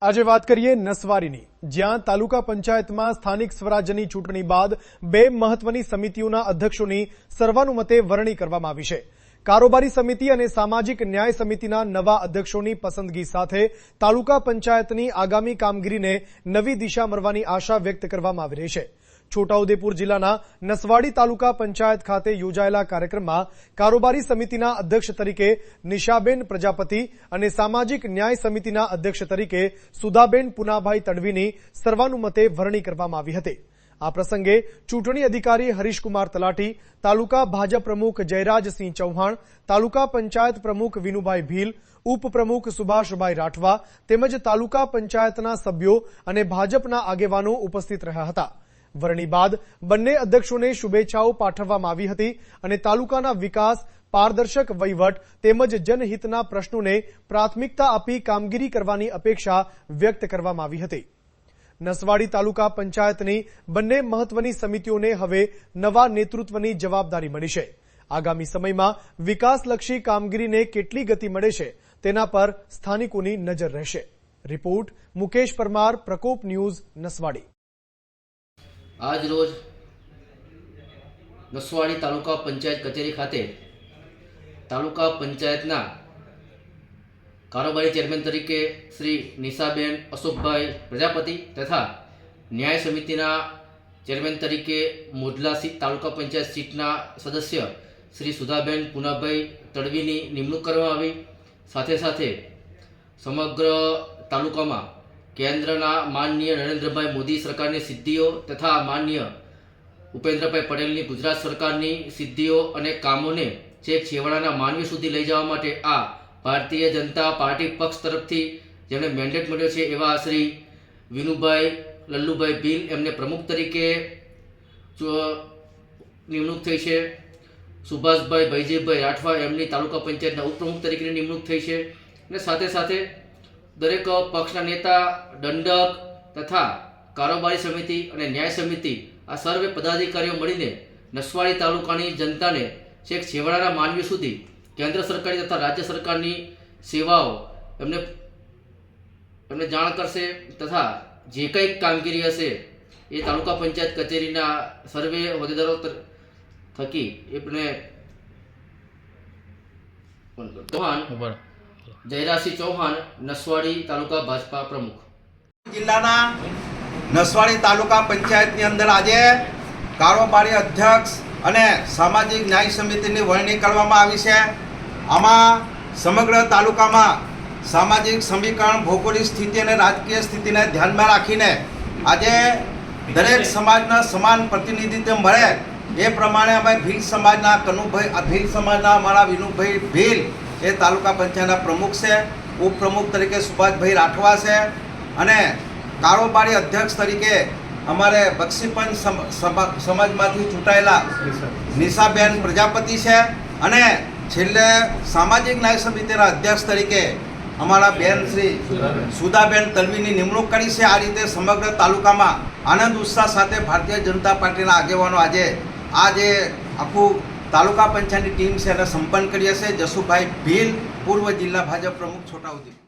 આજે વાત કરીએ નસવાડીની, જ્યાં તાલુકા પંચાયતમાં સ્થાનિક સ્વરાજ્યની ચૂંટણી બાદ બે મહત્વની સમિતિઓના અધ્યક્ષોની સર્વાનુમતે વરણી કરવામાં આવી છે. કારોબારી સમિતિ અને સામાજિક ન્યાય સમિતિના નવા અધ્યક્ષોની પસંદગી સાથે તાલુકા પંચાયતની આગામી કામગીરીને નવી દિશા મળવાની આશા વ્યક્ત કરવામાં આવી રહી છે. છોટાઉદેપુર જિલ્લાના નસવાડી તાલુકા પંચાયત ખાતે યોજાયેલા કાર્યક્રમમાં કારોબારી સમિતિના અધ્યક્ષ તરીકે નિશાબેન પ્રજાપતિ અને સામાજિક ન્યાય સમિતિના અધ્યક્ષ તરીકે સુધાબેન પુનાભાઈ તડવીની સર્વાનુમતે વરણી કરવામાં આવી હતી. આ પ્રસંગે ચૂંટણી અધિકારી હરીશકુમાર તલાટી, તાલુકા ભાજપ પ્રમુખ જયરાજસિંહ ચૌહાણ, તાલુકા પંચાયત પ્રમુખ વિનુભાઈ ભીલ, ઉપપ્રમુખ સુભાષભાઈ રાઠવા તેમજ તાલુકા પંચાયતના સભ્યો અને ભાજપના આગેવાનો ઉપસ્થિત રહ્યા હતા. વરણી બાદ બંને અધ્યક્ષોને શુભેચ્છાઓ પાઠવવામાં આવી હતી અને તાલુકાના વિકાસ, પારદર્શક વહીવટ તેમજ જનહિતના પ્રશ્નોને પ્રાથમિકતા આપી કામગીરી કરવાની અપેક્ષા વ્યક્ત કરવામાં આવી હતી. નસવાડી તાલુકા પંચાયતની બંને મહત્વની સમિતિઓને હવે નવા નેતૃત્વની જવાબદારી મળી છે. આગામી સમયમાં વિકાસલક્ષી કામગીરીને કેટલી ગતિ મળે છે તેના પર સ્થાનિકોની નજર રહેશે. રિપોર્ટ મુકેશ પરમાર, પ્રકોપ ન્યૂઝ, નસવાડી. આજ રોજ નસવાડી તાલુકા પંચાયત કચેરી ખાતે તાલુકા પંચાયતના કારોબારી ચેરમેન તરીકે શ્રી નિશાબેન અશોકભાઈ પ્રજાપતિ તથા ન્યાય સમિતિના ચેરમેન તરીકે મોઢલા તાલુકા પંચાયત સીટના સદસ્ય શ્રી સુધાબેન પુનાભાઈ તડવીની નિમણૂક કરવામાં આવી. સાથે સાથે સમગ્ર તાલુકામાં કેન્દ્રના માનનીય નરેન્દ્રભાઈ મોદી સરકારની સિદ્ધિઓ તથા માનનીય ભૂપેન્દ્રભાઈ પટેલની ગુજરાત સરકારની સિદ્ધિઓ અને કામોને છેક છેવાડાના માનવી સુધી લઈ જવા માટે આ ભારતીય જનતા પાર્ટી પક્ષ તરફથી જેમને મેન્ડેટ મળ્યો છે એવા શ્રી વિનુભાઈ લલ્લુભાઈ ભીલ એમને પ્રમુખ તરીકે નિમણૂક થઈ છે. સુભાષભાઈ ભાઈજીભાઈ રાઠવા એમની તાલુકા પંચાયતના ઉપપ્રમુખ તરીકેની નિમણૂક થઈ છે. અને સાથે સાથે દરેક પક્ષના નેતા, દંડક તથા કારોબારી સમિતિ અને ન્યાય સમિતિ આ સર્વે પદાધિકારીઓ મળીને નસવાડી તાલુકાની જનતાને છેક છેવાડાના માનવી સુધી કેન્દ્ર સરકારની તથા રાજ્ય સરકારની સેવાઓ એમને જાણ કરશે તથા જે કંઈ કામગીરી હશે એ તાલુકા પંચાયત કચેરીના સર્વે હોદ્દેદારો થકી એમને જયરાજસિંહ ચૌહાણ, નસવાડી તાલુકા ભાજપા પ્રમુખ. જિલ્લાના નસવાડી તાલુકા પંચાયતની અંદર આજે કારોબારી અધ્યક્ષ અને સામાજિક ન્યાય સમિતિની વરણી કરવામાં આવી છે. આમાં સમગ્ર તાલુકામાં સામાજિક સમીકરણ, ભૌગોલિક સ્થિતિ અને રાજકીય સ્થિતિને ધ્યાનમાં રાખીને આજે દરેક સમાજના સમાન પ્રતિનિધિત્વ મળે એ પ્રમાણે અમે ભીલ સમાજના ભીલ સમાજના અમારા વિનુભાઈ ભીલ એ તાલુકા પંચાયતના પ્રમુખ છે. ઉપપ્રમુખ તરીકે સુભાષભાઈ રાઠવા છે અને કારોબારી અધ્યક્ષ તરીકે અમારે બક્ષીપંચ સમાજમાંથી ચૂંટાયેલા નિશાબેન પ્રજાપતિ છે અને છેલ્લે સામાજિક ન્યાય સમિતિના અધ્યક્ષ તરીકે અમારા બેન શ્રી સુધાબેન તડવીની નિમણૂક કરી છે. આ રીતે સમગ્ર તાલુકામાં આનંદ ઉત્સાહ સાથે ભારતીય જનતા પાર્ટીના આગેવાનો આજે આ જે આખું તાલુકા પંચાયતની ટીમ છે એને સંપન્ન કરી હશે. જસુભાઈ ભીલ, પૂર્વ જિલ્લા ભાજપ પ્રમુખ, છોટાઉદેપુર.